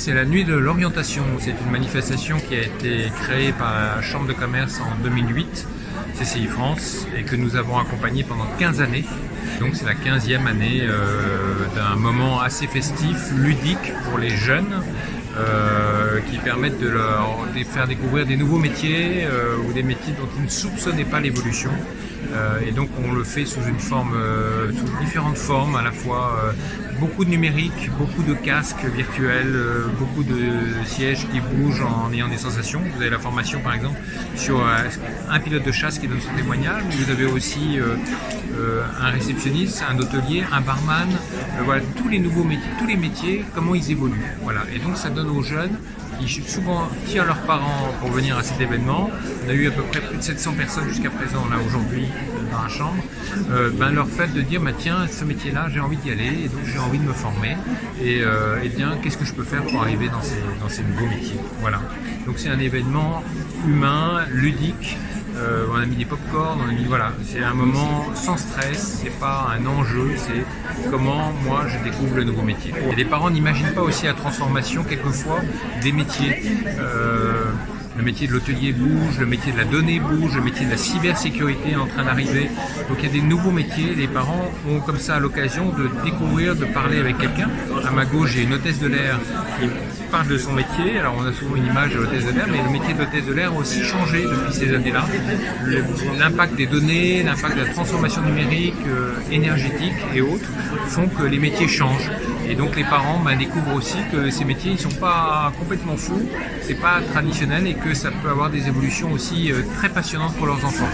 c'est la nuit de l'orientation. C'est une manifestation qui a été créée par la Chambre de commerce en 2008, CCI France, et que nous avons accompagné pendant 15 années. Donc c'est la 15e année d'un moment assez festif, ludique pour les jeunes, qui permettent de leur faire découvrir des nouveaux métiers ou des métiers dont ils ne soupçonnaient pas l'évolution. Et donc on le fait sous une forme, sous différentes formes, à la fois beaucoup de numérique, beaucoup de casques virtuels, beaucoup de sièges qui bougent en ayant des sensations. Vous avez la formation par exemple sur un pilote de chasse qui donne son témoignage, mais vous avez aussi un réceptionniste, un hôtelier, un barman, voilà, tous les nouveaux métiers, tous les métiers, comment ils évoluent. Voilà. Et donc ça donne aux jeunes qui souvent tirent leurs parents pour venir à cet événement. On a eu à peu près plus de 700 personnes jusqu'à présent, là aujourd'hui, dans la chambre. Leur fait de dire, tiens, ce métier-là, j'ai envie d'y aller, et donc j'ai envie de me former. Et bien, qu'est-ce que je peux faire pour arriver dans ces nouveaux métiers? Voilà. Donc c'est un événement humain, ludique. On a mis des pop-corn, voilà, c'est un moment sans stress, c'est pas un enjeu, c'est comment moi je découvre le nouveau métier. Et les parents n'imaginent pas aussi la transformation quelquefois des métiers. Le métier de l'hôtelier bouge, le métier de la donnée bouge, le métier de la cybersécurité est en train d'arriver. Donc il y a des nouveaux métiers, les parents ont comme ça l'occasion de découvrir, de parler avec quelqu'un. À ma gauche, j'ai une hôtesse de l'air qui parle de son métier. Alors on a souvent une image de l'hôtesse de l'air, mais le métier de l'hôtesse de l'air a aussi changé depuis ces années-là. L'impact des données, l'impact de la transformation numérique, énergétique et autres font que les métiers changent. Et donc les parents découvrent aussi que ces métiers ne sont pas complètement fous, c'est pas traditionnel et que ça peut avoir des évolutions aussi très passionnantes pour leurs enfants.